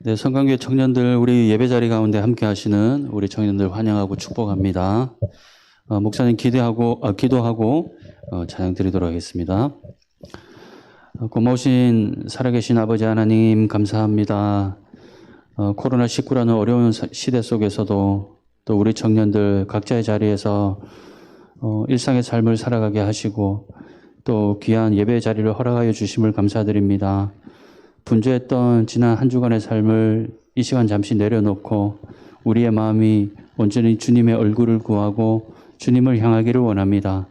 네, 성관계 청년들 우리 예배 자리 가운데 함께 하시는 우리 청년들 환영하고 축복합니다. 목사님 기도하고 찬양 드리도록 하겠습니다. 고마우신 살아계신 아버지 하나님 감사합니다. 코로나19라는 어려운 시대 속에서도 또 우리 청년들 각자의 자리에서 일상의 삶을 살아가게 하시고 또 귀한 예배 자리를 허락하여 주심을 감사드립니다. 분주했던 지난 한 주간의 삶을 이 시간 잠시 내려놓고 우리의 마음이 온전히 주님의 얼굴을 구하고 주님을 향하기를 원합니다.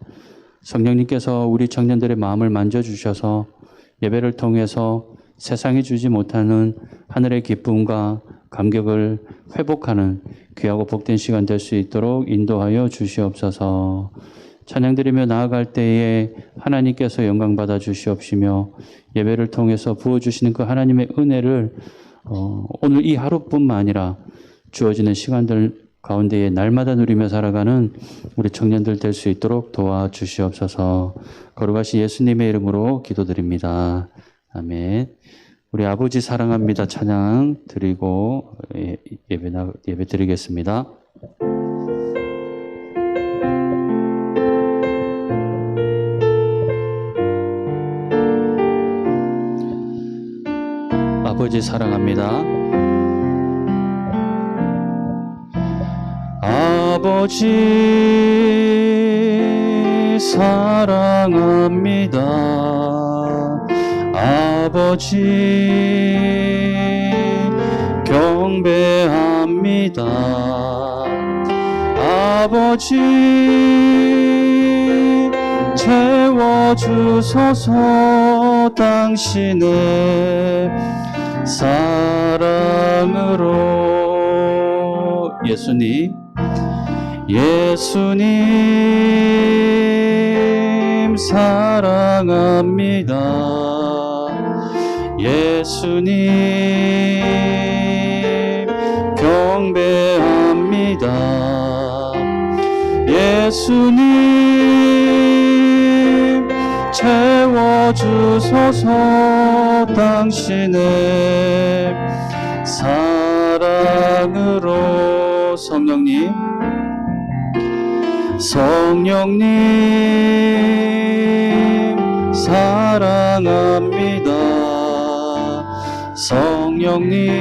성령님께서 우리 청년들의 마음을 만져주셔서 예배를 통해서 세상이 주지 못하는 하늘의 기쁨과 감격을 회복하는 귀하고 복된 시간 될 수 있도록 인도하여 주시옵소서. 찬양드리며 나아갈 때에 하나님께서 영광받아 주시옵시며 예배를 통해서 부어주시는 그 하나님의 은혜를 오늘 이 하루뿐만 아니라 주어지는 시간들 가운데에 날마다 누리며 살아가는 우리 청년들 될 수 있도록 도와주시옵소서. 거룩하신 예수님의 이름으로 기도드립니다. 아멘. 우리 아버지 사랑합니다 찬양 드리고 예배 드리겠습니다. 아버지 사랑합니다. 아버지 사랑합니다. 아버지 경배합니다. 아버지 채워주소서 당신의 사랑으로. 예수님 사랑합니다. 예수님 경배합니다. 예수님 채워주소서 당신의 사랑으로. 성령님 사랑합니다. 성령님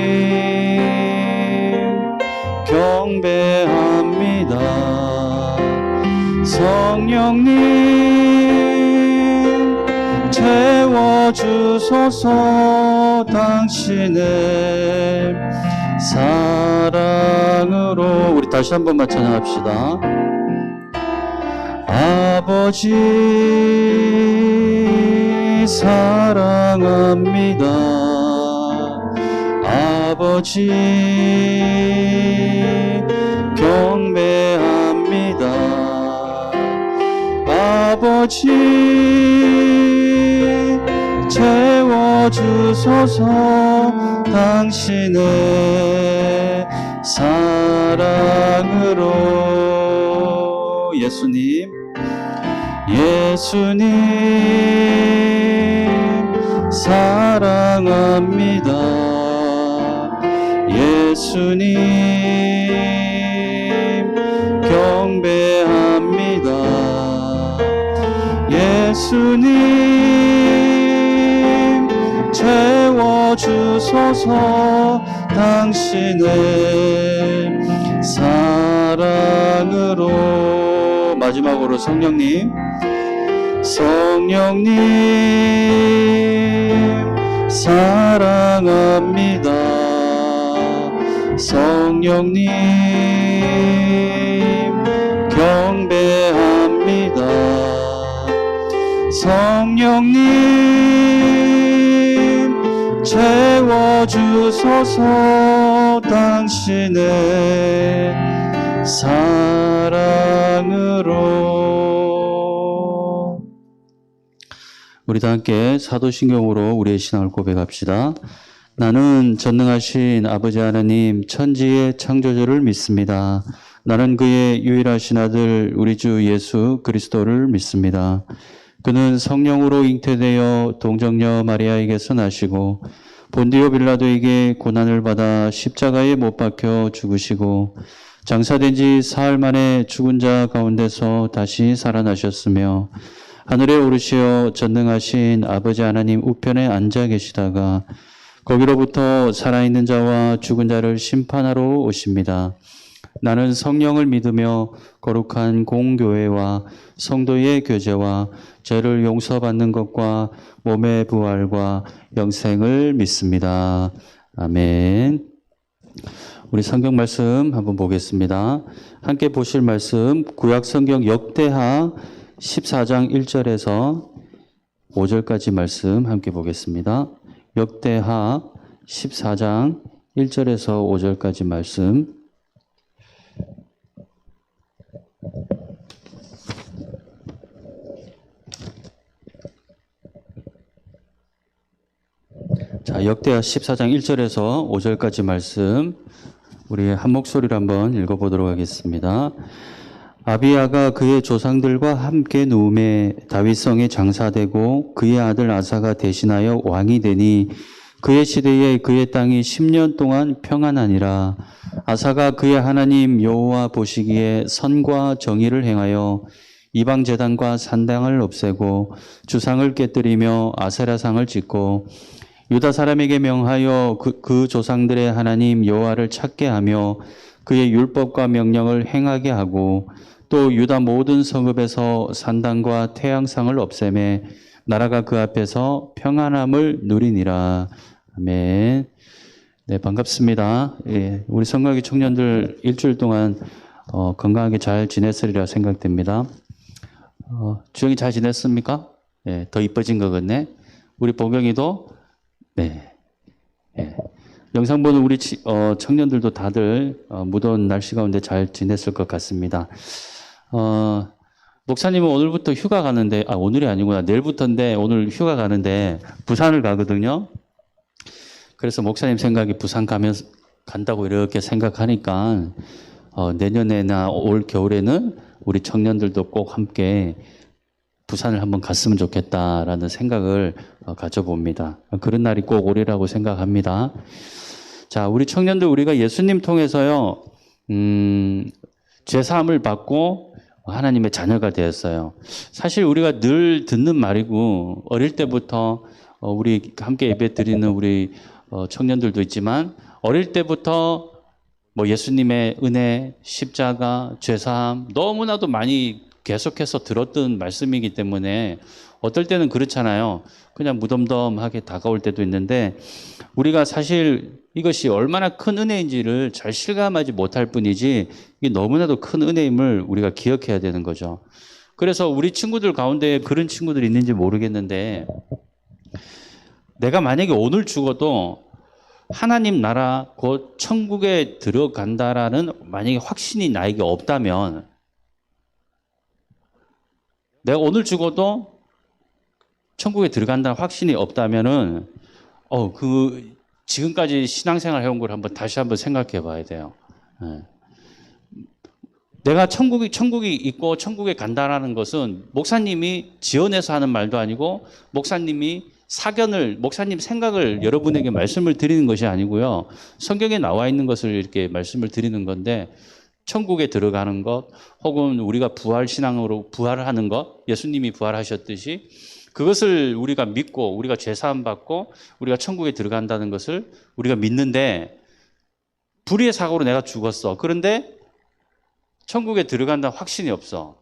경배합니다. 성령님 채워주소서 당신의 사랑으로. 우리 다시 한 번만 찬양합시다. 아버지 사랑합니다. 아버지 경배합니다. 아버지 채워주소서 당신의 사랑으로. 예수님 사랑합니다. 예수님 경배합니다. 예수님 채워주소서 당신의 사랑으로. 마지막으로 성령님 사랑합니다. 성령님 경배합니다. 성령님 채워주소서 당신의 사랑으로. 우리 다 함께 사도신경으로 우리의 신앙을 고백합시다. 나는 전능하신 아버지 하나님 천지의 창조주를 믿습니다. 나는 그의 유일하신 아들 우리 주 예수 그리스도를 믿습니다. 그는 성령으로 잉태되어 동정녀 마리아에게서 나시고 본디오 빌라도에게 고난을 받아 십자가에 못 박혀 죽으시고 장사된 지 사흘 만에 죽은 자 가운데서 다시 살아나셨으며 하늘에 오르시어 전능하신 아버지 하나님 우편에 앉아 계시다가 거기로부터 살아있는 자와 죽은 자를 심판하러 오십니다. 나는 성령을 믿으며 거룩한 공교회와 성도의 교제와 죄를 용서받는 것과 몸의 부활과 영생을 믿습니다. 아멘. 우리 성경 말씀 한번 보겠습니다. 함께 보실 말씀 구약 성경 역대하 14장 1절에서 5절까지 말씀 함께 보겠습니다. 역대하 14장 1절에서 5절까지 말씀. 자, 역대하 14장 1절에서 5절까지 말씀 우리 한 목소리로 한번 읽어보도록 하겠습니다. 아비야가 그의 조상들과 함께 누움에 다윗성에 장사되고 그의 아들 아사가 대신하여 왕이 되니 그의 시대에 그의 땅이 10년 동안 평안하니라. 아사가 그의 하나님 여호와 보시기에 선과 정의를 행하여 이방 제단과 산당을 없애고 주상을 깨뜨리며 아세라상을 짓고 유다 사람에게 명하여 그 조상들의 하나님 여호와를 찾게 하며 그의 율법과 명령을 행하게 하고 또 유다 모든 성읍에서 산당과 태양상을 없애매 나라가 그 앞에서 평안함을 누리니라. 아멘. 네, 반갑습니다. 예, 우리 성가기 청년들 일주일 동안 건강하게 잘 지냈으리라 생각됩니다. 주영이 잘 지냈습니까? 예, 더 이뻐진 것 같네. 우리 보경이도 네. 예. 영상 보는 우리 청년들도 다들 무더운 날씨 가운데 잘 지냈을 것 같습니다. 목사님은 오늘부터 휴가 가는데, 오늘이 아니구나. 내일부터인데, 오늘 휴가 가는데, 부산을 가거든요. 그래서 목사님 생각이 부산 간다고 이렇게 생각하니까, 내년에나 올 겨울에는 우리 청년들도 꼭 함께 부산을 한번 갔으면 좋겠다라는 생각을 가져봅니다. 그런 날이 꼭 오리라고 생각합니다. 자, 우리 청년들 우리가 예수님 통해서요, 죄사함을 받고 하나님의 자녀가 되었어요. 사실 우리가 늘 듣는 말이고 어릴 때부터 우리 함께 예배 드리는 우리 청년들도 있지만 어릴 때부터 뭐 예수님의 은혜, 십자가, 죄사함 너무나도 많이 계속해서 들었던 말씀이기 때문에 어떨 때는 그렇잖아요. 그냥 무덤덤하게 다가올 때도 있는데 우리가 사실 이것이 얼마나 큰 은혜인지를 잘 실감하지 못할 뿐이지 이게 너무나도 큰 은혜임을 우리가 기억해야 되는 거죠. 그래서 우리 친구들 가운데 그런 친구들이 있는지 모르겠는데 내가 만약에 오늘 죽어도 하나님 나라 곧 천국에 들어간다라는 만약에 확신이 나에게 없다면 내가 오늘 죽어도 천국에 들어간다는 확신이 없다면은 지금까지 신앙생활 해온 걸 다시 한번 생각해 봐야 돼요. 네. 내가 천국이 있고 천국에 간다라는 것은 목사님이 지어내서 하는 말도 아니고 목사님 생각을 여러분에게 말씀을 드리는 것이 아니고요. 성경에 나와 있는 것을 이렇게 말씀을 드리는 건데 천국에 들어가는 것 혹은 우리가 부활신앙으로 부활을 하는 것 예수님이 부활하셨듯이 그것을 우리가 믿고 우리가 죄사함 받고 우리가 천국에 들어간다는 것을 우리가 믿는데 불의의 사고로 내가 죽었어. 그런데 천국에 들어간다는 확신이 없어.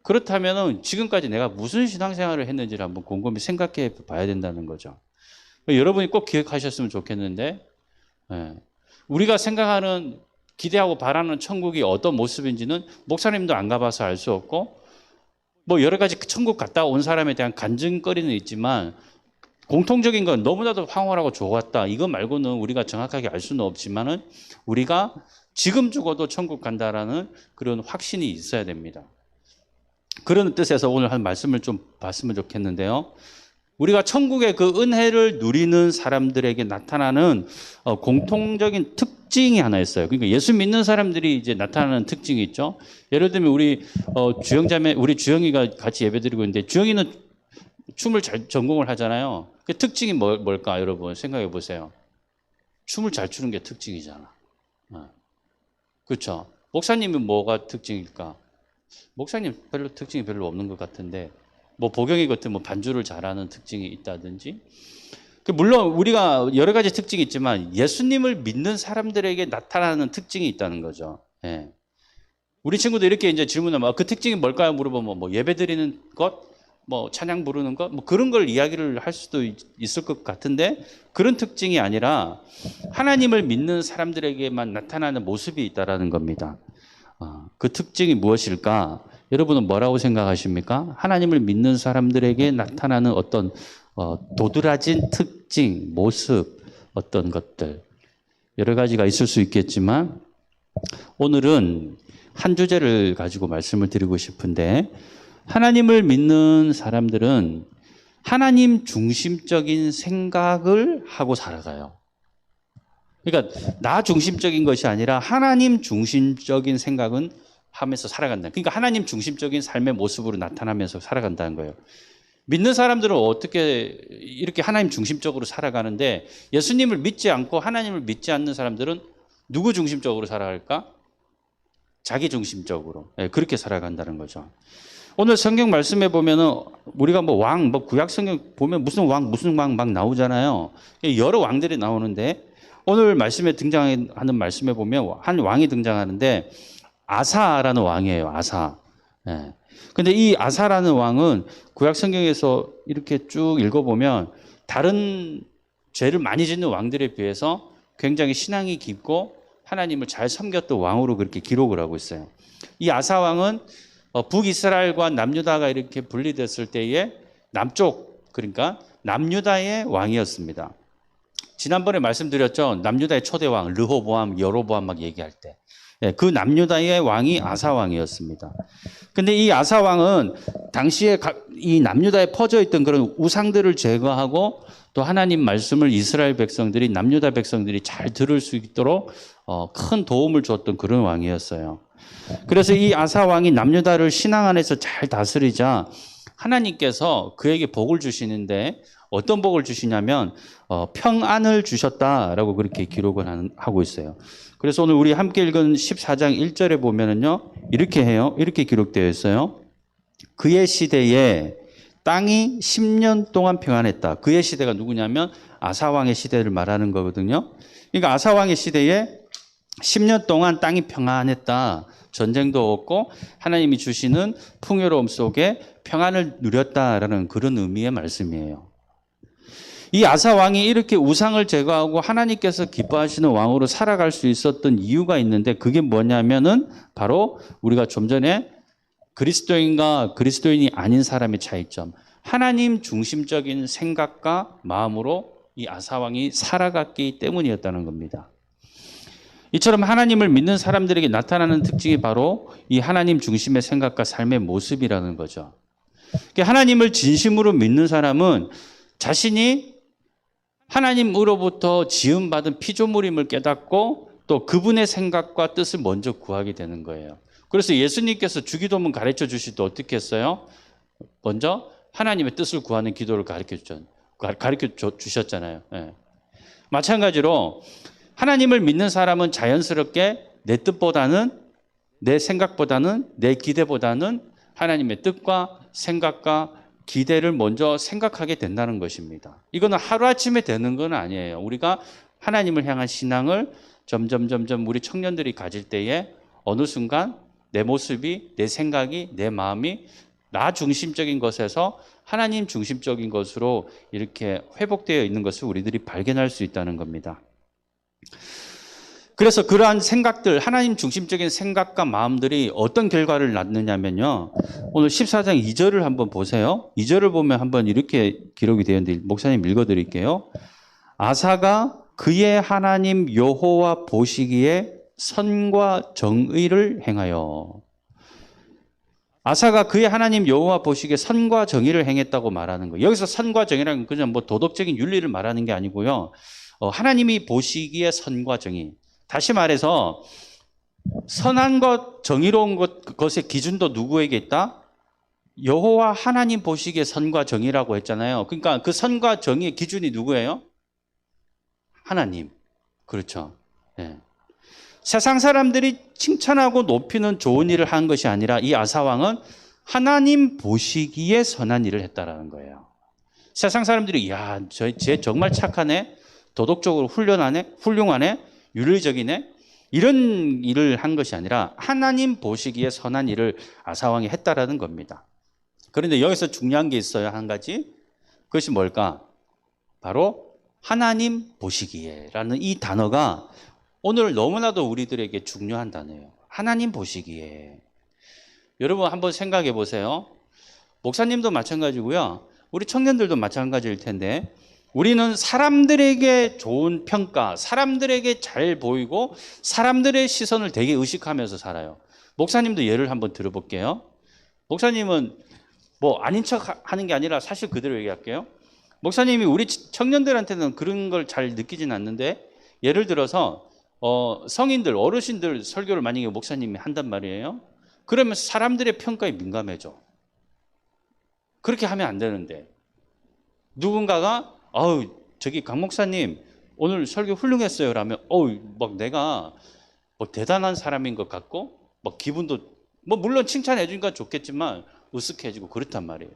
그렇다면 지금까지 내가 무슨 신앙생활을 했는지를 한번 곰곰이 생각해 봐야 된다는 거죠. 여러분이 꼭 기억하셨으면 좋겠는데 우리가 생각하는 기대하고 바라는 천국이 어떤 모습인지는 목사님도 안 가봐서 알 수 없고 뭐 여러 가지 천국 갔다 온 사람에 대한 간증거리는 있지만 공통적인 건 너무나도 황홀하고 좋았다. 이거 말고는 우리가 정확하게 알 수는 없지만은 우리가 지금 죽어도 천국 간다라는 그런 확신이 있어야 됩니다. 그런 뜻에서 오늘 한 말씀을 좀 봤으면 좋겠는데요. 우리가 천국의 그 은혜를 누리는 사람들에게 나타나는 공통적인 특징이 하나 있어요. 그러니까 예수 믿는 사람들이 이제 나타나는 특징이 있죠. 예를 들면 우리 우리 주영이가 같이 예배드리고 있는데 주영이는 춤을 잘 전공을 하잖아요. 그 특징이 뭘까 여러분 생각해 보세요. 춤을 잘 추는 게 특징이잖아. 그렇죠? 목사님은 뭐가 특징일까? 목사님 특징이 별로 없는 것 같은데, 뭐 보경이 같은 뭐 반주를 잘하는 특징이 있다든지. 물론 우리가 여러 가지 특징이 있지만 예수님을 믿는 사람들에게 나타나는 특징이 있다는 거죠. 예. 우리 친구들 이렇게 이제 질문하면 그 특징이 뭘까요? 물어보면 뭐 예배 드리는 것, 뭐 찬양 부르는 것, 뭐 그런 걸 이야기를 할 수도 있을 것 같은데, 그런 특징이 아니라 하나님을 믿는 사람들에게만 나타나는 모습이 있다라는 겁니다. 그 특징이 무엇일까? 여러분은 뭐라고 생각하십니까? 하나님을 믿는 사람들에게 나타나는 어떤 도드라진 특징, 모습, 어떤 것들, 여러 가지가 있을 수 있겠지만 오늘은 한 주제를 가지고 말씀을 드리고 싶은데, 하나님을 믿는 사람들은 하나님 중심적인 생각을 하고 살아가요. 그러니까 나 중심적인 것이 아니라 하나님 중심적인 생각은 하면서 살아간다. 그러니까 하나님 중심적인 삶의 모습으로 나타나면서 살아간다는 거예요. 믿는 사람들은 어떻게 이렇게 하나님 중심적으로 살아가는데, 예수님을 믿지 않고 하나님을 믿지 않는 사람들은 누구 중심적으로 살아갈까? 자기 중심적으로. 그렇게 살아간다는 거죠. 오늘 성경 말씀에 보면은 우리가 뭐 구약 성경 보면 무슨 왕 막 나오잖아요. 여러 왕들이 나오는데, 오늘 말씀에 등장하는 말씀에 보면 한 왕이 등장하는데 아사라는 왕이에요. 아사. 예. 근데 이 아사라는 왕은 구약 성경에서 이렇게 쭉 읽어보면 다른 죄를 많이 짓는 왕들에 비해서 굉장히 신앙이 깊고 하나님을 잘 섬겼던 왕으로 그렇게 기록을 하고 있어요. 이 아사 왕은 북이스라엘과 남유다가 이렇게 분리됐을 때에 남쪽, 그러니까 남유다의 왕이었습니다. 지난번에 말씀드렸죠. 남유다의 초대왕 르호보암, 여로보암 막 얘기할 때. 그 남유다의 왕이 아사 왕이었습니다. 근데 이 아사 왕은 당시에 이 남유다에 퍼져 있던 그런 우상들을 제거하고 또 하나님 말씀을 이스라엘 백성들이, 남유다 백성들이 잘 들을 수 있도록 큰 도움을 줬던 그런 왕이었어요. 그래서 이 아사 왕이 남유다를 신앙 안에서 잘 다스리자 하나님께서 그에게 복을 주시는데, 어떤 복을 주시냐면 평안을 주셨다라고 그렇게 기록을 하고 있어요. 그래서 오늘 우리 함께 읽은 14장 1절에 보면은요, 이렇게 해요. 이렇게 기록되어 있어요. 그의 시대에 땅이 10년 동안 평안했다. 그의 시대가 누구냐면 아사왕의 시대를 말하는 거거든요. 그러니까 아사왕의 시대에 10년 동안 땅이 평안했다. 전쟁도 없고 하나님이 주시는 풍요로움 속에 평안을 누렸다라는 그런 의미의 말씀이에요. 이 아사 왕이 이렇게 우상을 제거하고 하나님께서 기뻐하시는 왕으로 살아갈 수 있었던 이유가 있는데, 그게 뭐냐면은 바로 우리가 좀 전에 그리스도인과 그리스도인이 아닌 사람의 차이점, 하나님 중심적인 생각과 마음으로 이 아사 왕이 살아갔기 때문이었다는 겁니다. 이처럼 하나님을 믿는 사람들에게 나타나는 특징이 바로 이 하나님 중심의 생각과 삶의 모습이라는 거죠. 하나님을 진심으로 믿는 사람은 자신이 하나님으로부터 지음받은 피조물임을 깨닫고 또 그분의 생각과 뜻을 먼저 구하게 되는 거예요. 그래서 예수님께서 주기도문 가르쳐 주실 때 어떻게 했어요? 먼저 하나님의 뜻을 구하는 기도를 가르쳐 주셨잖아요. 네. 마찬가지로 하나님을 믿는 사람은 자연스럽게 내 뜻보다는, 내 생각보다는, 내 기대보다는 하나님의 뜻과 생각과 기대를 먼저 생각하게 된다는 것입니다. 이거는 하루아침에 되는 건 아니에요. 우리가 하나님을 향한 신앙을 점점 우리 청년들이 가질 때에 어느 순간 내 모습이, 내 생각이, 내 마음이 나 중심적인 것에서 하나님 중심적인 것으로 이렇게 회복되어 있는 것을 우리들이 발견할 수 있다는 겁니다. 그래서 그러한 생각들, 하나님 중심적인 생각과 마음들이 어떤 결과를 낳느냐면요, 오늘 14장 2절을 한번 보세요. 2절을 보면 한번 이렇게 기록이 되어 있는데 목사님 읽어드릴게요. 아사가 그의 하나님 여호와 보시기에 선과 정의를 행하여. 아사가 그의 하나님 여호와 보시기에 선과 정의를 행했다고 말하는 거예요. 여기서 선과 정의라는 건 그냥 뭐 도덕적인 윤리를 말하는 게 아니고요, 하나님이 보시기에 선과 정의. 다시 말해서 선한 것, 정의로운 것의 기준도 누구에게 있다? 여호와 하나님 보시기에 선과 정의라고 했잖아요. 그러니까 그 선과 정의의 기준이 누구예요? 하나님. 그렇죠. 예. 세상 사람들이 칭찬하고 높이는 좋은 일을 한 것이 아니라 이 아사왕은 하나님 보시기에 선한 일을 했다라는 거예요. 세상 사람들이 야, 쟤 정말 착하네, 도덕적으로 훌륭하네, 윤리적이네, 이런 일을 한 것이 아니라 하나님 보시기에 선한 일을 아사왕이 했다라는 겁니다. 그런데 여기서 중요한 게 있어요. 한 가지. 그것이 뭘까? 바로 하나님 보시기에라는 이 단어가 오늘 너무나도 우리들에게 중요한 단어예요. 하나님 보시기에. 여러분 한번 생각해 보세요. 목사님도 마찬가지고요. 우리 청년들도 마찬가지일 텐데 우리는 사람들에게 좋은 평가, 사람들에게 잘 보이고 사람들의 시선을 되게 의식하면서 살아요. 목사님도 예를 한번 들어볼게요. 목사님은 뭐 아닌 척 하는 게 아니라 사실 그대로 얘기할게요. 목사님이 우리 청년들한테는 그런 걸 잘 느끼진 않는데 예를 들어서 성인들, 어르신들 설교를 만약에 목사님이 한단 말이에요. 그러면 사람들의 평가에 민감해져. 그렇게 하면 안 되는데 누군가가 저기 강 목사님 오늘 설교 훌륭했어요 라면 막 내가 뭐 대단한 사람인 것 같고 막 기분도 뭐 물론 칭찬해 주니까 좋겠지만 으쓱해지고 그렇단 말이에요.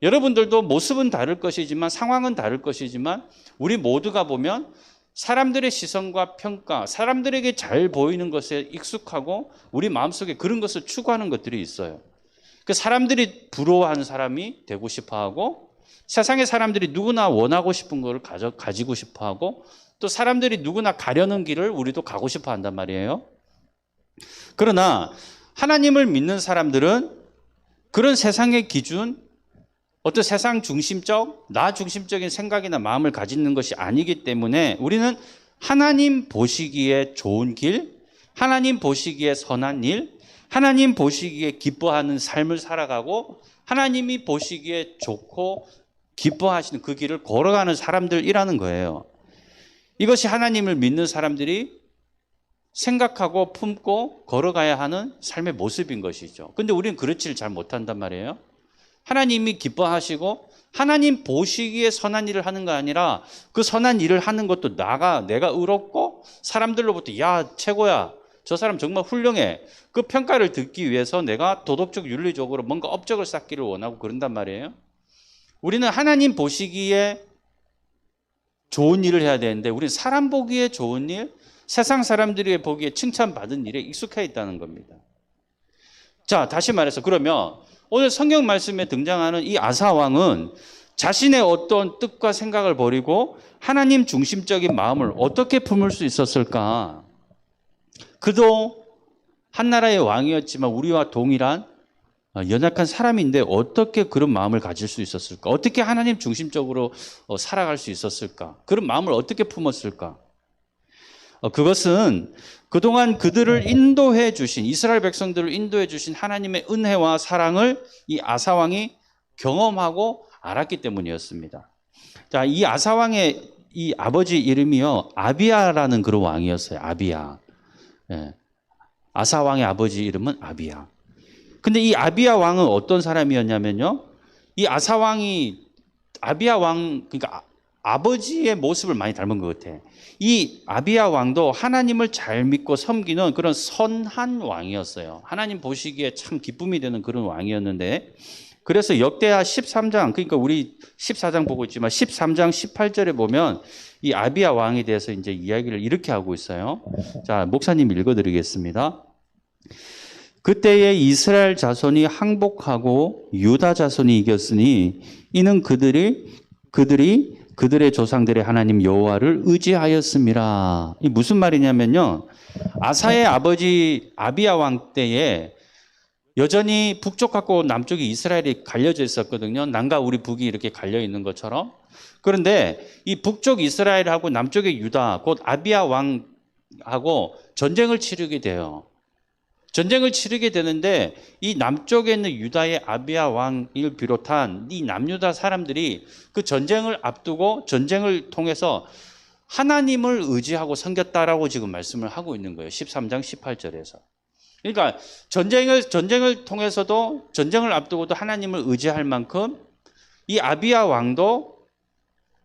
여러분들도 모습은 다를 것이지만 상황은 다를 것이지만 우리 모두가 보면 사람들의 시선과 평가, 사람들에게 잘 보이는 것에 익숙하고 우리 마음속에 그런 것을 추구하는 것들이 있어요. 그 사람들이 부러워하는 사람이 되고 싶어하고 세상의 사람들이 누구나 원하고 싶은 걸 가지고 싶어하고 또 사람들이 누구나 가려는 길을 우리도 가고 싶어 한단 말이에요. 그러나 하나님을 믿는 사람들은 그런 세상의 기준, 어떤 세상 중심적, 나 중심적인 생각이나 마음을 가지는 것이 아니기 때문에 우리는 하나님 보시기에 좋은 길, 하나님 보시기에 선한 일, 하나님 보시기에 기뻐하는 삶을 살아가고 하나님이 보시기에 좋고 기뻐하시는 그 길을 걸어가는 사람들이라는 거예요. 이것이 하나님을 믿는 사람들이 생각하고 품고 걸어가야 하는 삶의 모습인 것이죠. 근데 우리는 그렇지를 잘 못한단 말이에요. 하나님이 기뻐하시고 하나님 보시기에 선한 일을 하는 거 아니라 그 선한 일을 하는 것도 내가 의롭고 사람들로부터 야 최고야, 저 사람 정말 훌륭해, 그 평가를 듣기 위해서 내가 도덕적 윤리적으로 뭔가 업적을 쌓기를 원하고 그런단 말이에요. 우리는 하나님 보시기에 좋은 일을 해야 되는데 우리는 사람 보기에 좋은 일, 세상 사람들이 보기에 칭찬받은 일에 익숙해 있다는 겁니다. 자, 다시 말해서 그러면 오늘 성경 말씀에 등장하는 이 아사 왕은 자신의 어떤 뜻과 생각을 버리고 하나님 중심적인 마음을 어떻게 품을 수 있었을까? 그도 한 나라의 왕이었지만 우리와 동일한 연약한 사람인데 어떻게 그런 마음을 가질 수 있었을까? 어떻게 하나님 중심적으로 살아갈 수 있었을까? 그런 마음을 어떻게 품었을까? 그것은 그동안 그들을 인도해 주신, 이스라엘 백성들을 인도해 주신 하나님의 은혜와 사랑을 이 아사왕이 경험하고 알았기 때문이었습니다. 자, 이 아사왕의 이 아버지 이름이요, 아비야라는 그런 왕이었어요. 아비야. 예. 아사왕의 아버지 이름은 아비야. 근데 이 아비야 왕은 어떤 사람이었냐면요, 이 아사왕이 아비야 왕, 그러니까 아버지의 모습을 많이 닮은 것 같아. 이 아비야 왕도 하나님을 잘 믿고 섬기는 그런 선한 왕이었어요. 하나님 보시기에 참 기쁨이 되는 그런 왕이었는데, 그래서 역대하 13장, 그러니까 우리 14장 보고 있지만 13장 18절에 보면 이 아비야 왕에 대해서 이제 이야기를 이렇게 하고 있어요. 자, 목사님 읽어드리겠습니다. 그때에 이스라엘 자손이 항복하고 유다 자손이 이겼으니 이는 그들의 조상들의 하나님 여호와를 의지하였습니다. 이 무슨 말이냐면요, 아사의 아버지 아비야 왕 때에 여전히 북쪽하고 남쪽이 이스라엘이 갈려져 있었거든요. 남과 우리 북이 이렇게 갈려 있는 것처럼. 그런데 이 북쪽 이스라엘하고 남쪽의 유다, 곧 아비야 왕하고 전쟁을 치르게 돼요. 전쟁을 치르게 되는데 이 남쪽에 있는 유다의 아비야 왕을 비롯한 이 남유다 사람들이 그 전쟁을 앞두고 전쟁을 통해서 하나님을 의지하고 섬겼다라고 지금 말씀을 하고 있는 거예요. 13장 18절에서. 그러니까 전쟁을 통해서도 전쟁을 앞두고도 하나님을 의지할 만큼 이 아비야 왕도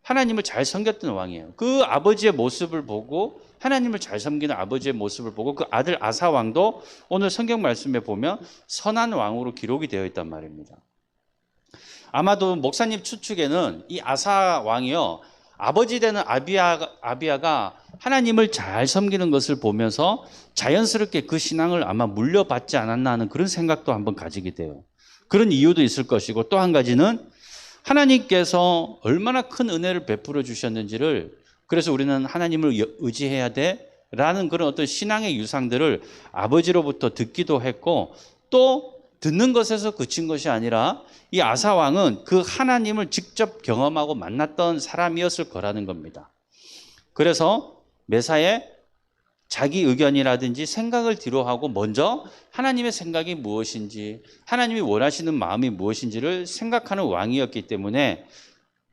하나님을 잘 섬겼던 왕이에요. 그 아버지의 모습을 보고 하나님을 잘 섬기는 아버지의 모습을 보고 그 아들 아사 왕도 오늘 성경 말씀에 보면 선한 왕으로 기록이 되어 있단 말입니다. 아마도 목사님 추측에는 이 아사 왕이요, 아버지 되는 아비야가 하나님을 잘 섬기는 것을 보면서 자연스럽게 그 신앙을 아마 물려받지 않았나 하는 그런 생각도 한번 가지게 돼요. 그런 이유도 있을 것이고, 또 한 가지는 하나님께서 얼마나 큰 은혜를 베풀어 주셨는지를, 그래서 우리는 하나님을 의지해야 돼 라는 그런 어떤 신앙의 유상들을 아버지로부터 듣기도 했고, 또 듣는 것에서 그친 것이 아니라 이 아사 왕은 그 하나님을 직접 경험하고 만났던 사람이었을 거라는 겁니다. 그래서 매사에 자기 의견이라든지 생각을 뒤로하고 먼저 하나님의 생각이 무엇인지, 하나님이 원하시는 마음이 무엇인지를 생각하는 왕이었기 때문에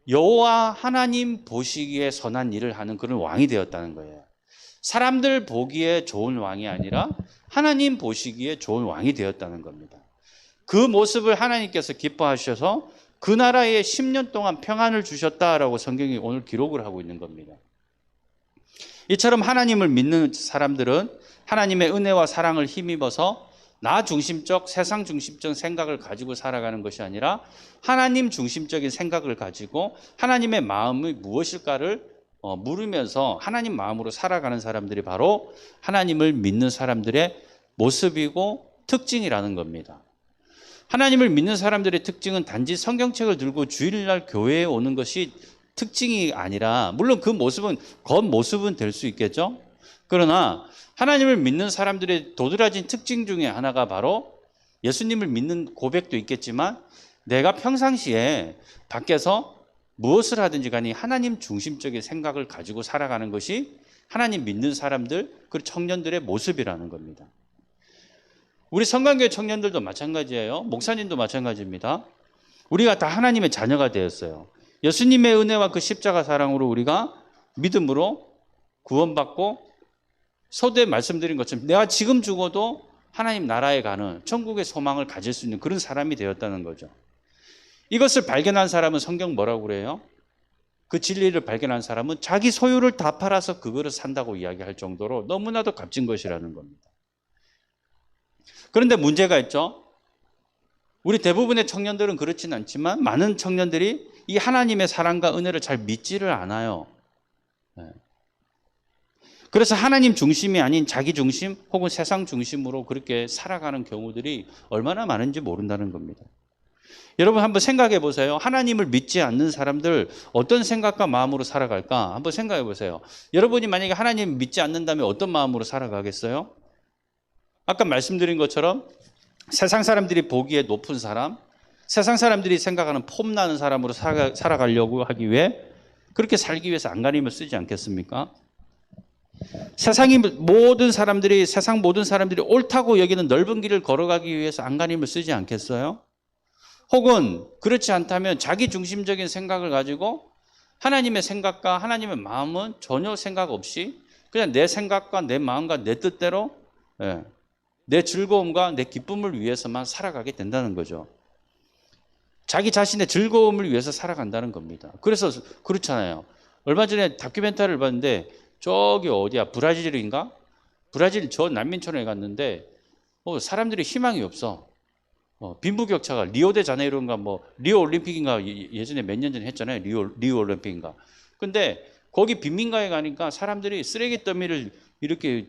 여호와 하나님 보시기에 선한 일을 하는 그런 왕이 되었다는 거예요. 사람들 보기에 좋은 왕이 아니라 하나님 보시기에 좋은 왕이 되었다는 겁니다. 그 모습을 하나님께서 기뻐하셔서 그 나라에 10년 동안 평안을 주셨다라고 성경이 오늘 기록을 하고 있는 겁니다. 이처럼 하나님을 믿는 사람들은 하나님의 은혜와 사랑을 힘입어서 나 중심적, 세상 중심적 생각을 가지고 살아가는 것이 아니라 하나님 중심적인 생각을 가지고 하나님의 마음이 무엇일까를 물으면서 하나님 마음으로 살아가는 사람들이 바로 하나님을 믿는 사람들의 모습이고 특징이라는 겁니다. 하나님을 믿는 사람들의 특징은 단지 성경책을 들고 주일날 교회에 오는 것이 특징이 아니라, 물론 그 모습은 겉모습은 될 수 있겠죠. 그러나 하나님을 믿는 사람들의 도드라진 특징 중에 하나가 바로 예수님을 믿는 고백도 있겠지만, 내가 평상시에 밖에서 무엇을 하든지 간에 하나님 중심적인 생각을 가지고 살아가는 것이 하나님 믿는 사람들, 그 청년들의 모습이라는 겁니다. 우리 성관교회 청년들도 마찬가지예요. 목사님도 마찬가지입니다. 우리가 다 하나님의 자녀가 되었어요. 예수님의 은혜와 그 십자가 사랑으로 우리가 믿음으로 구원받고, 서두에 말씀드린 것처럼 내가 지금 죽어도 하나님 나라에 가는 천국의 소망을 가질 수 있는 그런 사람이 되었다는 거죠. 이것을 발견한 사람은 성경 뭐라고 그래요? 그 진리를 발견한 사람은 자기 소유를 다 팔아서 그거를 산다고 이야기할 정도로 너무나도 값진 것이라는 겁니다. 그런데 문제가 있죠. 우리 대부분의 청년들은 그렇지는 않지만 많은 청년들이 이 하나님의 사랑과 은혜를 잘 믿지를 않아요. 그래서 하나님 중심이 아닌 자기 중심 혹은 세상 중심으로 그렇게 살아가는 경우들이 얼마나 많은지 모른다는 겁니다. 여러분 한번 생각해 보세요. 하나님을 믿지 않는 사람들 어떤 생각과 마음으로 살아갈까? 한번 생각해 보세요. 여러분이 만약에 하나님 믿지 않는다면 어떤 마음으로 살아가겠어요? 아까 말씀드린 것처럼 세상 사람들이 보기에 높은 사람, 세상 사람들이 생각하는 폼나는 사람으로 살아가려고 하기 위해, 그렇게 살기 위해서 안간힘을 쓰지 않겠습니까? 세상 모든 사람들이 옳다고 여기는 넓은 길을 걸어가기 위해서 안간힘을 쓰지 않겠어요? 혹은 그렇지 않다면 자기 중심적인 생각을 가지고 하나님의 생각과 하나님의 마음은 전혀 생각 없이 그냥 내 생각과 내 마음과 내 뜻대로 내 즐거움과 내 기쁨을 위해서만 살아가게 된다는 거죠. 자기 자신의 즐거움을 위해서 살아간다는 겁니다. 그래서 그렇잖아요. 얼마 전에 다큐멘터리를 봤는데 저기 어디야, 브라질인가? 브라질 저 난민촌에 갔는데 사람들이 희망이 없어. 빈부격차가 리오데자네이루인가 리오 올림픽인가 예전에 몇 년 전에 했잖아요. 리오 올림픽인가. 근데 거기 빈민가에 가니까 사람들이 쓰레기 더미를 이렇게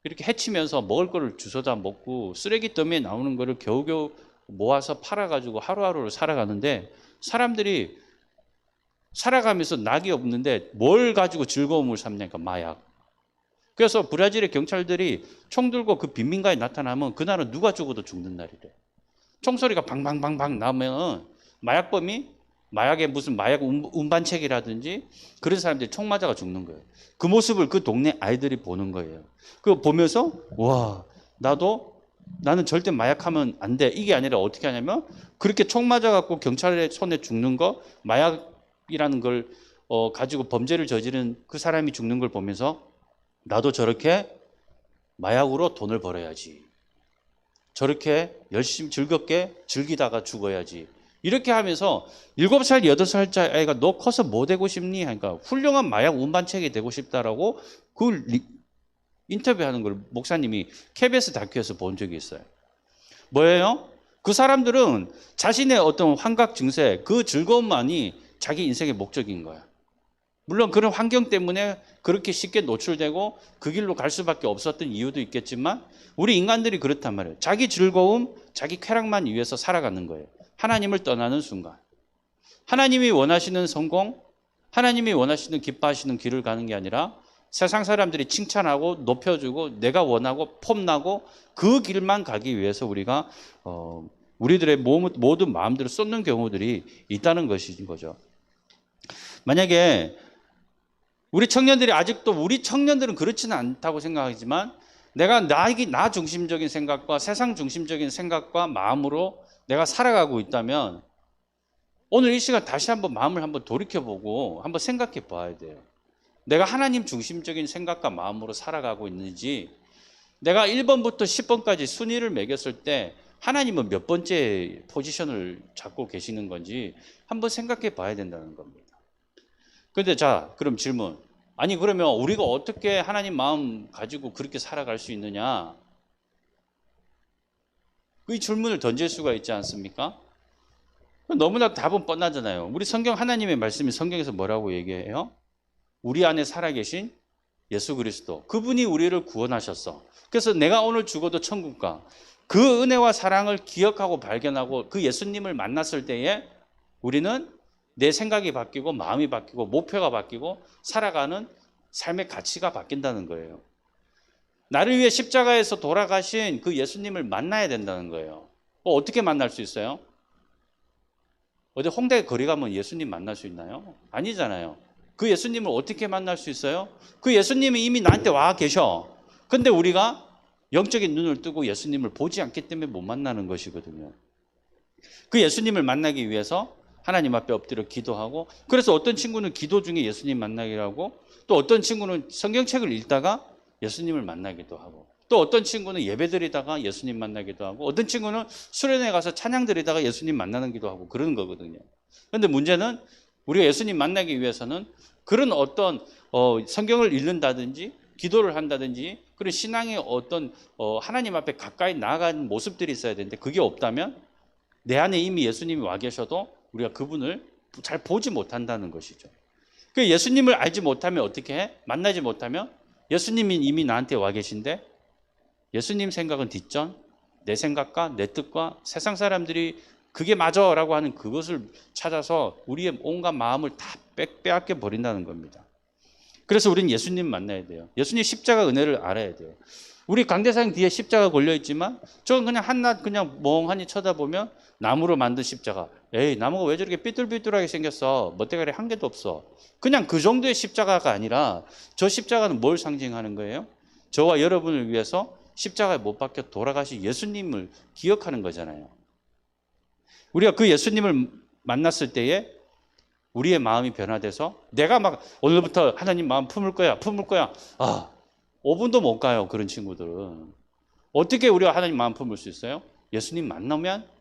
이렇게 해치면서 먹을 거를 주워다 먹고 쓰레기 더미에 나오는 거를 겨우겨우 모아서 팔아가지고 하루하루를 살아가는데, 사람들이 살아가면서 낙이 없는데 뭘 가지고 즐거움을 삼냐니까 마약. 그래서 브라질의 경찰들이 총 들고 그 빈민가에 나타나면 그날은 누가 죽어도 죽는 날이래. 총소리가 방방방방 나면 마약범이 마약의 무슨 마약 운반책이라든지 그런 사람들이 총 맞아가 죽는 거예요. 그 모습을 그 동네 아이들이 보는 거예요. 그거 보면서 와, 나는 절대 마약하면 안 돼. 이게 아니라 어떻게 하냐면 그렇게 총 맞아갖고 경찰의 손에 죽는 거, 마약이라는 걸 가지고 범죄를 저지른 그 사람이 죽는 걸 보면서 나도 저렇게 마약으로 돈을 벌어야지. 저렇게 열심히 즐겁게 즐기다가 죽어야지. 이렇게 하면서 7살, 8살짜리 아이가 너 커서 뭐 되고 싶니? 하니까 훌륭한 마약 운반책이 되고 싶다라고 그 인터뷰하는 걸 목사님이 KBS 다큐에서 본 적이 있어요. 뭐예요? 그 사람들은 자신의 어떤 환각 증세, 그 즐거움만이 자기 인생의 목적인 거야. 물론 그런 환경 때문에 그렇게 쉽게 노출되고 그 길로 갈 수밖에 없었던 이유도 있겠지만 우리 인간들이 그렇단 말이에요. 자기 즐거움, 자기 쾌락만 위해서 살아가는 거예요. 하나님을 떠나는 순간. 하나님이 원하시는 성공, 하나님이 원하시는 기뻐하시는 길을 가는 게 아니라 세상 사람들이 칭찬하고 높여주고 내가 원하고 폼나고 그 길만 가기 위해서 우리가 우리들의 모든 마음들을 쏟는 경우들이 있다는 것인 거죠. 만약에 우리 청년들이 아직도 우리 청년들은 그렇지는 않다고 생각하지만 내가 나 중심적인 생각과 세상 중심적인 생각과 마음으로 내가 살아가고 있다면 오늘 이 시간 다시 한번 마음을 한번 돌이켜보고 한번 생각해 봐야 돼요. 내가 하나님 중심적인 생각과 마음으로 살아가고 있는지 내가 1번부터 10번까지 순위를 매겼을 때 하나님은 몇 번째 포지션을 잡고 계시는 건지 한번 생각해 봐야 된다는 겁니다. 그런데 자, 그럼 질문. 아니 그러면 우리가 어떻게 하나님 마음 가지고 그렇게 살아갈 수 있느냐? 이 질문을 던질 수가 있지 않습니까? 너무나 답은 뻔하잖아요. 우리 성경 하나님의 말씀이 성경에서 뭐라고 얘기해요? 우리 안에 살아계신 예수 그리스도. 그분이 우리를 구원하셨어. 그래서 내가 오늘 죽어도 천국 가. 그 은혜와 사랑을 기억하고 발견하고 그 예수님을 만났을 때에 우리는 내 생각이 바뀌고 마음이 바뀌고 목표가 바뀌고 살아가는 삶의 가치가 바뀐다는 거예요. 나를 위해 십자가에서 돌아가신 그 예수님을 만나야 된다는 거예요. 어떻게 만날 수 있어요? 어디 홍대 거리 가면 예수님 만날 수 있나요? 아니잖아요. 그 예수님을 어떻게 만날 수 있어요? 그 예수님이 이미 나한테 와 계셔. 근데 우리가 영적인 눈을 뜨고 예수님을 보지 않기 때문에 못 만나는 것이거든요. 그 예수님을 만나기 위해서 하나님 앞에 엎드려 기도하고, 그래서 어떤 친구는 기도 중에 예수님 만나기도 하고, 또 어떤 친구는 성경책을 읽다가 예수님을 만나기도 하고, 또 어떤 친구는 예배 드리다가 예수님 만나기도 하고, 어떤 친구는 수련회 가서 찬양 드리다가 예수님 만나기도 하고 그러는 거거든요. 그런데 문제는 우리가 예수님 만나기 위해서는 그런 어떤 성경을 읽는다든지 기도를 한다든지 그런 신앙의 어떤 하나님 앞에 가까이 나아가는 모습들이 있어야 되는데 그게 없다면 내 안에 이미 예수님이 와 계셔도 우리가 그분을 잘 보지 못한다는 것이죠. 그 예수님을 알지 못하면 어떻게 해? 만나지 못하면 예수님이 이미 나한테 와 계신데 예수님 생각은 뒷전, 내 생각과 내 뜻과 세상 사람들이 그게 맞아라고 하는 그것을 찾아서 우리의 온갖 마음을 다 빼앗겨 버린다는 겁니다. 그래서 우리는 예수님 만나야 돼요. 예수님 십자가 은혜를 알아야 돼요. 우리 강대상 뒤에 십자가 걸려있지만 저건 그냥 한낱 그냥 멍하니 쳐다보면 나무로 만든 십자가. 에이, 나무가 왜 저렇게 삐뚤삐뚤하게 생겼어? 멋대가리 한 개도 없어. 그냥 그 정도의 십자가가 아니라 저 십자가는 뭘 상징하는 거예요? 저와 여러분을 위해서 십자가에 못 박혀 돌아가신 예수님을 기억하는 거잖아요. 우리가 그 예수님을 만났을 때에 우리의 마음이 변화돼서 내가 막 오늘부터 하나님 마음 품을 거야. 5분도 못 가요. 그런 친구들은. 어떻게 우리가 하나님 마음 품을 수 있어요? 예수님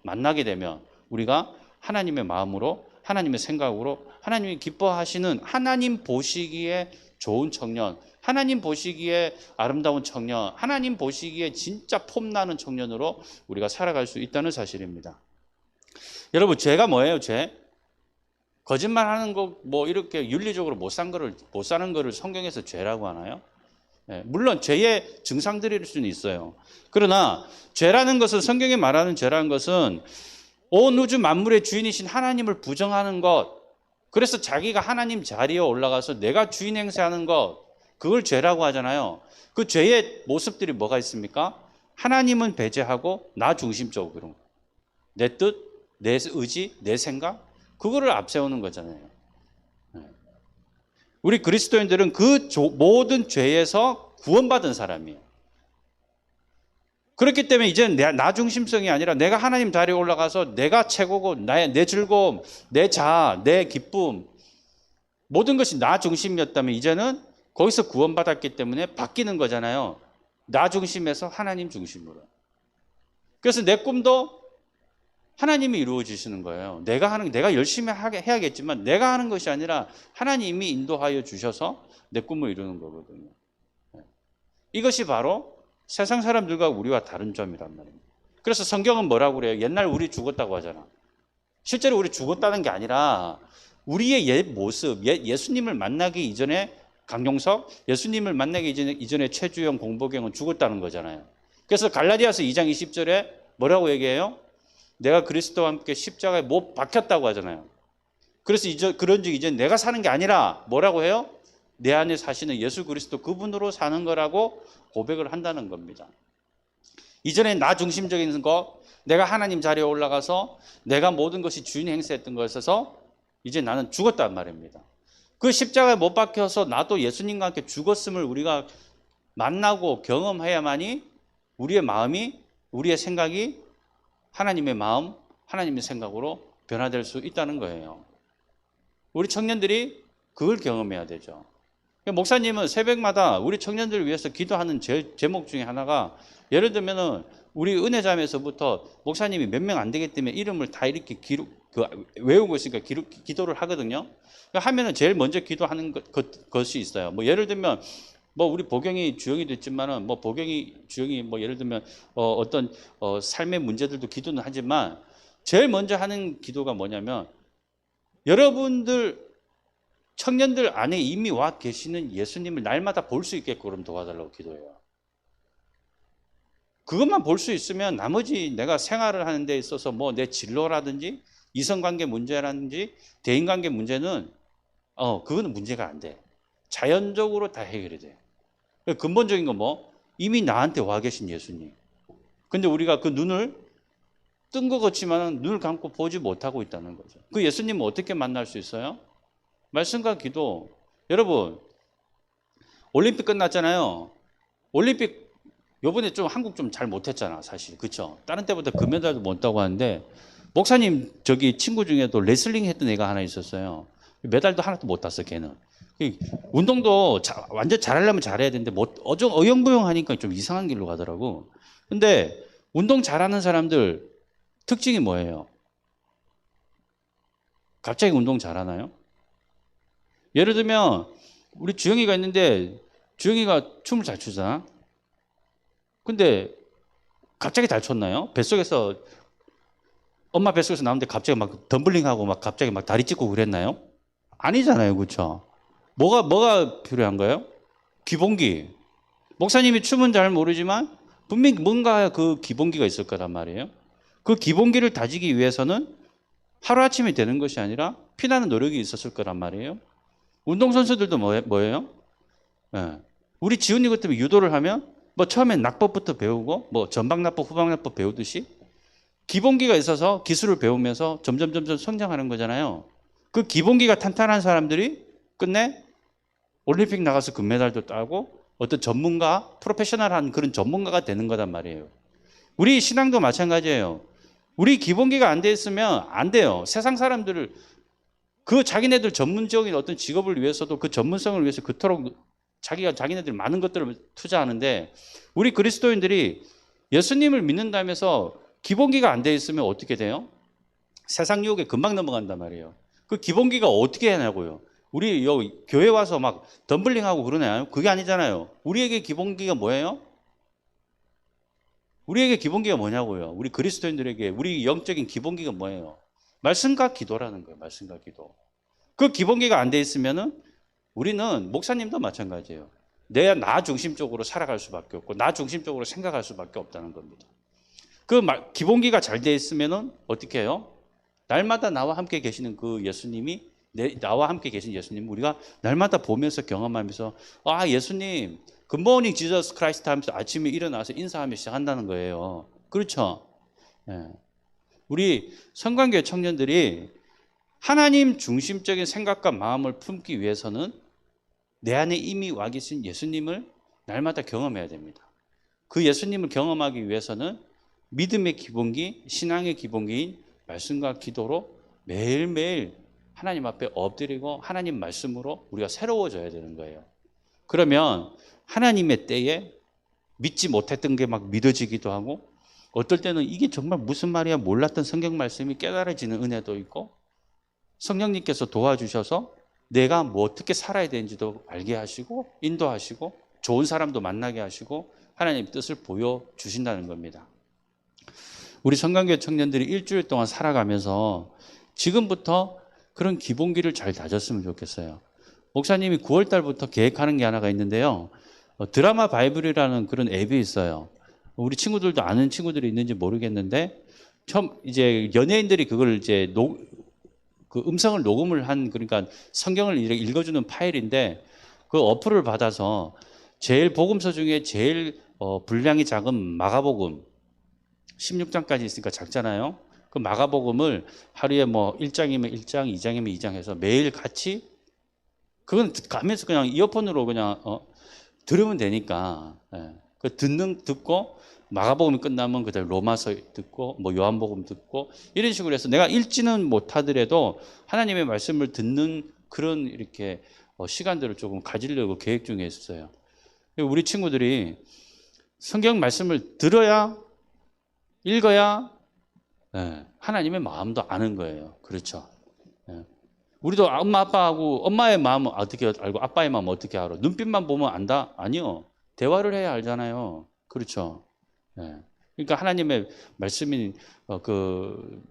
만나게 되면 우리가 하나님의 마음으로 하나님의 생각으로 하나님이 기뻐하시는 하나님 보시기에 좋은 청년, 하나님 보시기에 아름다운 청년, 하나님 보시기에 진짜 폼나는 청년으로 우리가 살아갈 수 있다는 사실입니다. 여러분, 죄가 뭐예요? 죄? 거짓말하는 거 뭐 이렇게 윤리적으로 못 사는 거를 성경에서 죄라고 하나요? 물론 죄의 증상들일 수는 있어요. 그러나 죄라는 것은, 성경이 말하는 죄라는 것은 온 우주 만물의 주인이신 하나님을 부정하는 것, 그래서 자기가 하나님 자리에 올라가서 내가 주인 행세하는 것, 그걸 죄라고 하잖아요. 그 죄의 모습들이 뭐가 있습니까? 하나님은 배제하고 나 중심적으로 내 뜻, 내 의지, 내 생각, 그거를 앞세우는 거잖아요. 우리 그리스도인들은 그 모든 죄에서 구원받은 사람이에요. 그렇기 때문에 이제는 나 중심성이 아니라 내가 하나님 자리에 올라가서 내가 최고고 내 즐거움, 내 자아, 내 기쁨, 모든 것이 나 중심이었다면 이제는 거기서 구원받았기 때문에 바뀌는 거잖아요. 나 중심에서 하나님 중심으로. 그래서 내 꿈도 하나님이 이루어지시는 거예요. 내가 열심히 해야겠지만 내가 하는 것이 아니라 하나님이 인도하여 주셔서 내 꿈을 이루는 거거든요. 이것이 바로 세상 사람들과 우리와 다른 점이란 말입니다. 그래서 성경은 뭐라고 그래요? 옛날 우리 죽었다고 하잖아. 실제로 우리 죽었다는 게 아니라 우리의 옛 모습, 예수님을 만나기 이전에 강용석, 예수님을 만나기 이전에 최주영, 공보경은 죽었다는 거잖아요. 그래서 갈라디아서 2장 20절에 뭐라고 얘기해요? 내가 그리스도와 함께 십자가에 못 박혔다고 하잖아요. 그래서 그런즉 이제 내가 사는 게 아니라 뭐라고 해요? 내 안에 사시는 예수 그리스도 그분으로 사는 거라고 고백을 한다는 겁니다. 이전에 나 중심적인 거, 내가 하나님 자리에 올라가서 내가 모든 것이 주인 행세했던 것에서 이제 나는 죽었단 말입니다. 그 십자가에 못 박혀서 나도 예수님과 함께 죽었음을 우리가 만나고 경험해야만이 우리의 마음이, 우리의 생각이 하나님의 마음, 하나님의 생각으로 변화될 수 있다는 거예요. 우리 청년들이 그걸 경험해야 되죠. 목사님은 새벽마다 우리 청년들을 위해서 기도하는 제목 중에 하나가, 예를 들면은 우리 은혜자매에서부터 목사님이 몇 명 안 되기 때문에 이름을 다 이렇게 외우고 있으니까 기도를 하거든요. 하면은 제일 먼저 기도하는 것이 있어요. 뭐 예를 들면 뭐 우리 보경이 주영이도 있지만은 뭐 보경이 주영이 뭐 예를 들면 어떤 삶의 문제들도 기도는 하지만 제일 먼저 하는 기도가 뭐냐면, 여러분들 청년들 안에 이미 와 계시는 예수님을 날마다 볼 수 있게끔 도와달라고 기도해요. 그것만 볼 수 있으면 나머지 내가 생활을 하는 데 있어서 뭐 내 진로라든지 이성관계 문제라든지 대인관계 문제는 그거는 문제가 안 돼. 자연적으로 다 해결이 돼. 근본적인 건 뭐? 이미 나한테 와 계신 예수님. 근데 우리가 그 눈을 뜬 것 같지만 눈을 감고 보지 못하고 있다는 거죠. 그 예수님은 어떻게 만날 수 있어요? 말씀과 기도. 여러분, 올림픽 끝났잖아요. 올림픽 요번에 좀 한국 좀 잘 못했잖아, 사실. 그쵸? 다른 때보다 금메달도 못 따고 하는데, 목사님 저기 친구 중에도 레슬링 했던 애가 하나 있었어요. 메달도 하나도 못 땄어, 걔는. 운동도 완전 잘하려면 잘해야 되는데 어영부영 하니까 좀 이상한 길로 가더라고. 근데 운동 잘하는 사람들 특징이 뭐예요? 갑자기 운동 잘하나요? 예를 들면 우리 주영이가 있는데 주영이가 춤을 잘 추잖아. 근데 갑자기 잘 췄나요? 뱃속에서 엄마 뱃속에서 나오는데 갑자기 막 덤블링하고 막 갑자기 막 다리 찢고 그랬나요? 아니잖아요, 그렇죠? 뭐가 필요한가요? 기본기. 목사님이 춤은 잘 모르지만 분명히 뭔가 그 기본기가 있을 거란 말이에요. 그 기본기를 다지기 위해서는 하루아침에 되는 것이 아니라 피나는 노력이 있었을 거란 말이에요. 운동선수들도 뭐예요? 네. 우리 지훈이 같으면 유도를 하면 뭐 처음엔 낙법부터 배우고 뭐 전방낙법, 후방낙법 배우듯이 기본기가 있어서 기술을 배우면서 점점 성장하는 거잖아요. 그 기본기가 탄탄한 사람들이 끝내 올림픽 나가서 금메달도 따고 어떤 전문가, 프로페셔널한 그런 전문가가 되는 거단 말이에요. 우리 신앙도 마찬가지예요. 우리 기본기가 안 돼 있으면 안 돼요. 세상 사람들을 자기네들 전문적인 어떤 직업을 위해서도 그 전문성을 위해서 그토록 자기네들 많은 것들을 투자하는데, 우리 그리스도인들이 예수님을 믿는다면서 기본기가 안 돼 있으면 어떻게 돼요? 세상 유혹에 금방 넘어간단 말이에요. 그 기본기가 어떻게 하냐고요. 우리 여기 교회 와서 막 덤블링하고 그러나요? 그게 아니잖아요. 우리에게 기본기가 뭐예요? 우리에게 기본기가 뭐냐고요. 우리 그리스도인들에게 우리 영적인 기본기가 뭐예요? 말씀과 기도라는 거예요. 말씀과 기도. 그 기본기가 안 돼 있으면은 우리는, 목사님도 마찬가지예요. 나 중심적으로 살아갈 수밖에 없고 나 중심적으로 생각할 수밖에 없다는 겁니다. 기본기가 잘 돼 있으면은 어떻게 해요? 날마다 나와 함께 계시는 그 예수님이, 나와 함께 계신 예수님 우리가 날마다 보면서 경험하면서, 아, 예수님 굿모닝 지저스 크라이스트 하면서 아침에 일어나서 인사하며 시작한다는 거예요. 그렇죠? 네. 우리 성관교회 청년들이 하나님 중심적인 생각과 마음을 품기 위해서는 내 안에 이미 와 계신 예수님을 날마다 경험해야 됩니다. 그 예수님을 경험하기 위해서는 믿음의 기본기, 신앙의 기본기인 말씀과 기도로 매일매일 하나님 앞에 엎드리고 하나님 말씀으로 우리가 새로워져야 되는 거예요. 그러면 하나님의 때에 믿지 못했던 게 막 믿어지기도 하고, 어떨 때는 이게 정말 무슨 말이야 몰랐던 성경 말씀이 깨달아지는 은혜도 있고 성령님께서 도와주셔서 내가 뭐 어떻게 살아야 되는지도 알게 하시고 인도하시고 좋은 사람도 만나게 하시고 하나님의 뜻을 보여주신다는 겁니다. 우리 성강교회 청년들이 일주일 동안 살아가면서 지금부터 그런 기본기를 잘 다졌으면 좋겠어요. 목사님이 9월 달부터 계획하는 게 하나가 있는데요. 드라마 바이블이라는 그런 앱이 있어요. 우리 친구들도 아는 친구들이 있는지 모르겠는데 처음 이제 연예인들이 그걸 이제 그 음성을 녹음을 한 그러니까 성경을 읽어주는 파일인데 그 어플을 받아서 제일 복음서 중에 제일 분량이 작은 마가복음 16장까지 있으니까 작잖아요. 그 마가복음을 하루에 뭐 1장이면 1장, 2장이면 2장 해서 매일 같이 그건 가면서 그냥 이어폰으로 그냥 들으면 되니까 그 듣고 마가복음이 끝나면 그다음에 로마서 듣고 뭐 요한복음 듣고 이런 식으로 해서 내가 읽지는 못하더라도 하나님의 말씀을 듣는 그런 이렇게 시간들을 조금 가지려고 계획 중에 있어요. 우리 친구들이 성경 말씀을 들어야 읽어야 하나님의 마음도 아는 거예요. 그렇죠. 우리도 엄마 아빠하고 엄마의 마음은 어떻게 알고 아빠의 마음은 어떻게 알아? 눈빛만 보면 안다? 아니요. 대화를 해야 알잖아요. 그렇죠. 그러니까 하나님의 말씀인 그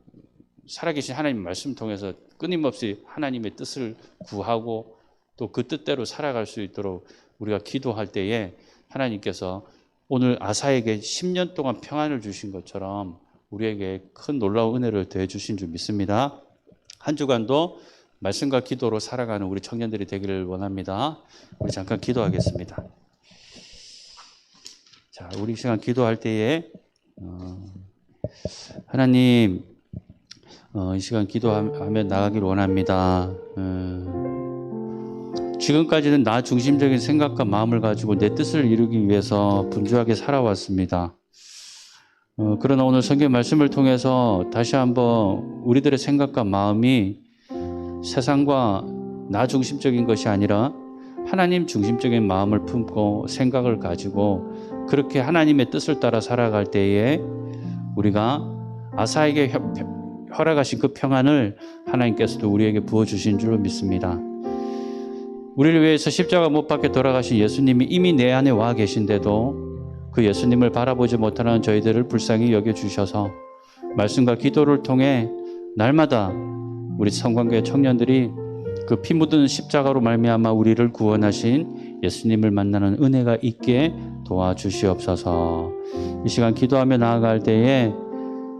살아계신 하나님의 말씀 통해서 끊임없이 하나님의 뜻을 구하고 또 그 뜻대로 살아갈 수 있도록 우리가 기도할 때에 하나님께서 오늘 아사에게 10년 동안 평안을 주신 것처럼 우리에게 큰 놀라운 은혜를 더해 주신 줄 믿습니다. 한 주간도 말씀과 기도로 살아가는 우리 청년들이 되기를 원합니다. 우리 잠깐 기도하겠습니다. 자, 우리 시간 기도할 때에 하나님 이 시간 기도하며 나가기를 원합니다. 지금까지는 나 중심적인 생각과 마음을 가지고 내 뜻을 이루기 위해서 분주하게 살아왔습니다. 그러나 오늘 성경 말씀을 통해서 다시 한번 우리들의 생각과 마음이 세상과 나 중심적인 것이 아니라 하나님 중심적인 마음을 품고 생각을 가지고 그렇게 하나님의 뜻을 따라 살아갈 때에 우리가 아사에게 허락하신 그 평안을 하나님께서도 우리에게 부어주신 줄로 믿습니다. 우리를 위해서 십자가 못 박혀 돌아가신 예수님이 이미 내 안에 와 계신데도 그 예수님을 바라보지 못하는 저희들을 불쌍히 여겨주셔서 말씀과 기도를 통해 날마다 우리 성광교회 청년들이 그 피 묻은 십자가로 말미암아 우리를 구원하신 예수님을 만나는 은혜가 있게 도와주시옵소서. 이 시간 기도하며 나아갈 때에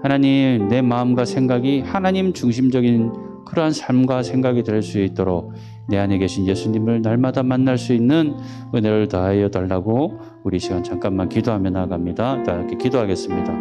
하나님 내 마음과 생각이 하나님 중심적인 그러한 삶과 생각이 될 수 있도록 내 안에 계신 예수님을 날마다 만날 수 있는 은혜를 다하여 달라고 우리 시간 잠깐만 기도하며 나아갑니다. 다 이렇게 기도하겠습니다.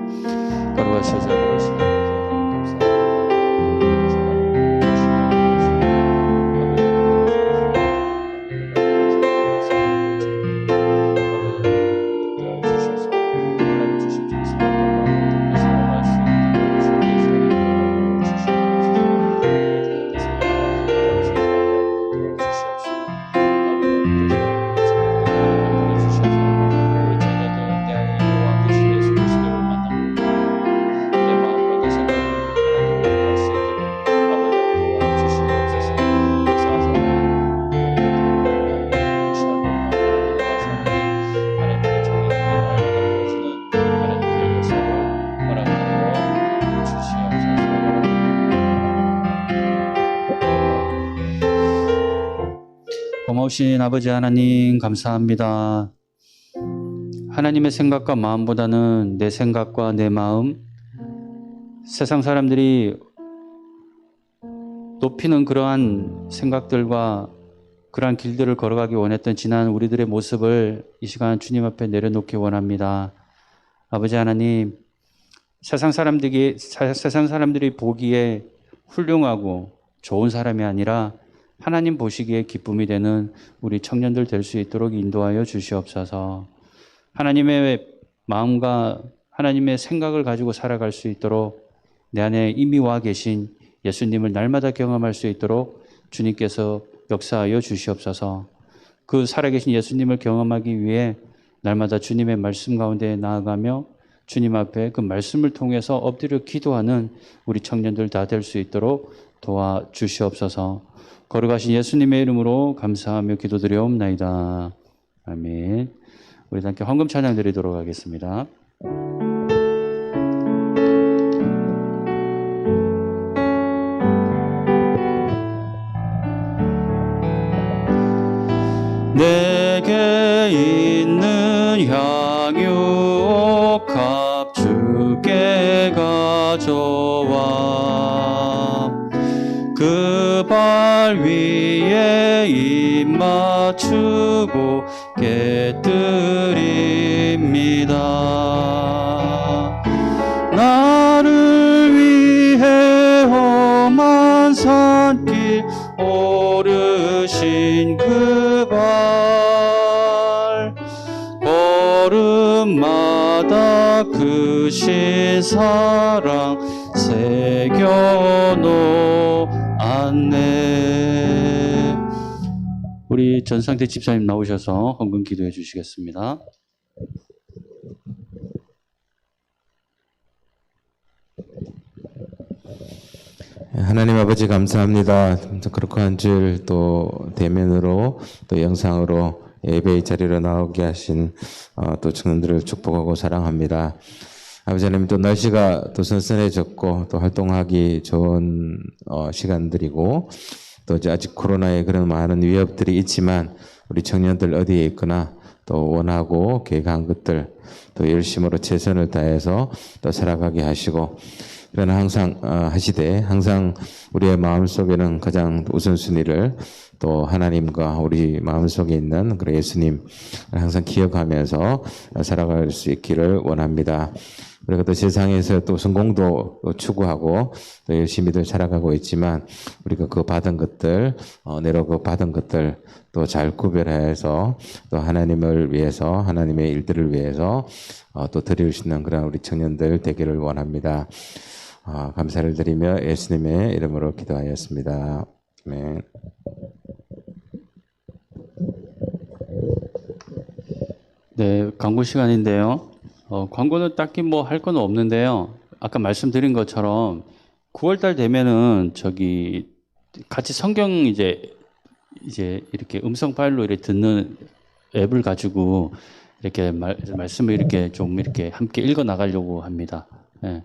고마우신 아버지 하나님 감사합니다. 하나님의 생각과 마음보다는 내 생각과 내 마음, 세상 사람들이 높이는 그러한 생각들과 그러한 길들을 걸어가기 원했던 지난 우리들의 모습을 이 시간 주님 앞에 내려놓기 원합니다. 아버지 하나님, 세상 사람들이 보기에 훌륭하고 좋은 사람이 아니라 하나님 보시기에 기쁨이 되는 우리 청년들 될 수 있도록 인도하여 주시옵소서. 하나님의 마음과 하나님의 생각을 가지고 살아갈 수 있도록 내 안에 이미 와 계신 예수님을 날마다 경험할 수 있도록 주님께서 역사하여 주시옵소서. 그 살아계신 예수님을 경험하기 위해 날마다 주님의 말씀 가운데 나아가며 주님 앞에 그 말씀을 통해서 엎드려 기도하는 우리 청년들 다 될 수 있도록 도와주시옵소서. 거룩하신 예수님의 이름으로 감사하며 기도드리옵나이다. 아멘. 우리 함께 헌금 찬양 드리도록 하겠습니다. 내게 있는 향유옥합 주께 가져와 그 발 위에 입 맞추고 깨뜨립니다. 나를 위해 험한 산길 오르신 그 발 걸음마다 크신 사랑 새겨놓았네. 우리 전상태 집사님 나오셔서 헌금 기도해 주시겠습니다. 하나님 아버지 감사합니다. 그렇게 한 줄 또 대면으로 또 영상으로 예배의 자리로 나오게 하신 또 청년들을 축복하고 사랑합니다. 아버지 하나님 또 날씨가 또 선선해졌고 또 활동하기 좋은 시간들이고 또 이제 아직 코로나의 그런 많은 위협들이 있지만 우리 청년들 어디에 있거나 또 원하고 계획한 것들 또 열심으로 최선을 다해서 또 살아가게 하시고 그러나 항상 하시되 항상 우리의 마음속에는 가장 우선순위를 또 하나님과 우리 마음속에 있는 그 예수님 항상 기억하면서 살아갈 수 있기를 원합니다. 그리고 또 세상에서 또 성공도 추구하고 또 열심히들 살아가고 있지만 우리가 그 받은 것들 내로 그 받은 것들 또 잘 구별해서 또 하나님을 위해서 하나님의 일들을 위해서 또 드릴 수 있는 그런 우리 청년들 되기를 원합니다. 감사를 드리며 예수님의 이름으로 기도하였습니다. 아멘. 네, 광고 시간인데요. 광고는 딱히 뭐 할 건 없는데요. 아까 말씀드린 것처럼 9월달 되면은 같이 성경 이제 이렇게 음성 파일로 이렇게 듣는 앱을 가지고 이렇게 말씀을 이렇게 좀 이렇게 함께 읽어 나가려고 합니다. 네.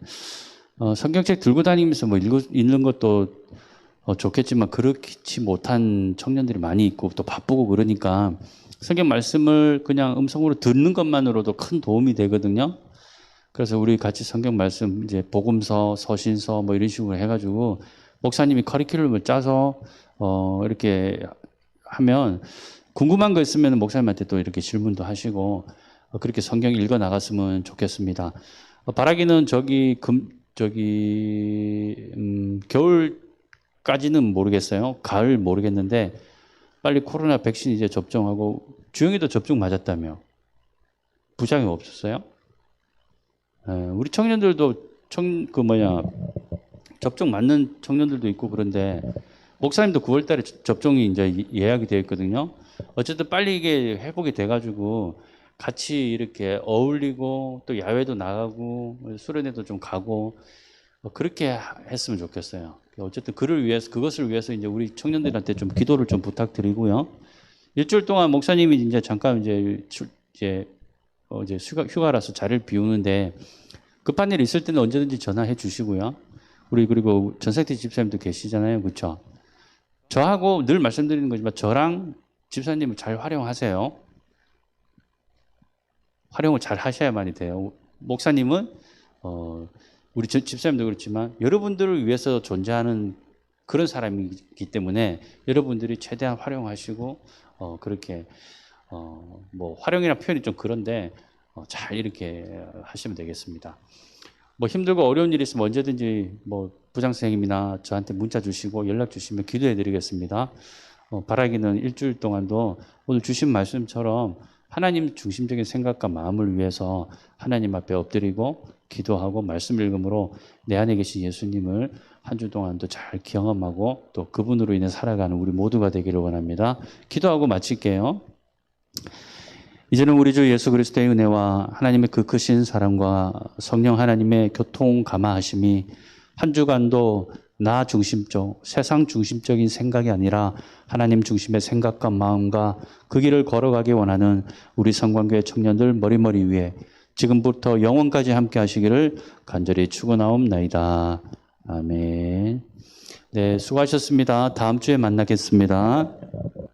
성경책 들고 다니면서 뭐 읽는 것도 좋겠지만 그렇지 못한 청년들이 많이 있고 또 바쁘고 그러니까 성경 말씀을 그냥 음성으로 듣는 것만으로도 큰 도움이 되거든요. 그래서 우리 같이 성경 말씀 이제 복음서, 서신서 뭐 이런 식으로 해가지고 목사님이 커리큘럼을 짜서 이렇게 하면 궁금한 거 있으면 목사님한테 또 이렇게 질문도 하시고 그렇게 성경 읽어 나갔으면 좋겠습니다. 바라기는 겨울까지는 모르겠어요. 가을 모르겠는데 빨리 코로나 백신 이제 접종하고 주영이도 접종 맞았다며 부작용 없었어요? 우리 청년들도 접종 맞는 청년들도 있고 그런데 목사님도 9월달에 접종이 이제 예약이 되어 있거든요. 어쨌든 빨리 이게 회복이 돼가지고 같이 이렇게 어울리고 또 야외도 나가고 수련회도 좀 가고 그렇게 했으면 좋겠어요. 어쨌든 그것을 위해서 이제 우리 청년들한테 좀 기도를 좀 부탁드리고요. 일주일 동안 목사님이 이제 잠깐 이제 휴가라서 자리를 비우는데 급한 일 있을 때는 언제든지 전화해 주시고요. 우리 그리고 전상태 집사님도 계시잖아요, 그렇죠? 저하고 늘 말씀드리는 거지만 저랑 집사님을 잘 활용하세요. 활용을 잘 하셔야만이 돼요. 목사님은 우리 집사님도 그렇지만 여러분들을 위해서 존재하는 그런 사람이기 때문에 여러분들이 최대한 활용하시고 그렇게 뭐 활용이라는 표현이 좀 그런데 잘 이렇게 하시면 되겠습니다. 뭐 힘들고 어려운 일이 있으면 언제든지 뭐 부장 선생님이나 저한테 문자 주시고 연락 주시면 기도해 드리겠습니다. 바라기는 일주일 동안도 오늘 주신 말씀처럼 하나님 중심적인 생각과 마음을 위해서 하나님 앞에 엎드리고 기도하고 말씀 읽음으로 내 안에 계신 예수님을 한 주 동안도 잘 경험하고 또 그분으로 인해 살아가는 우리 모두가 되기를 원합니다. 기도하고 마칠게요. 이제는 우리 주 예수 그리스도의 은혜와 하나님의 그 크신 사랑과 성령 하나님의 교통 감화하심이 한 주간도 나 중심적, 세상 중심적인 생각이 아니라 하나님 중심의 생각과 마음과 그 길을 걸어가기 원하는 우리 성관교회 청년들 머리머리 위에 지금부터 영원까지 함께 하시기를 간절히 축원하옵나이다. 아멘. 네, 수고하셨습니다. 다음 주에 만나겠습니다.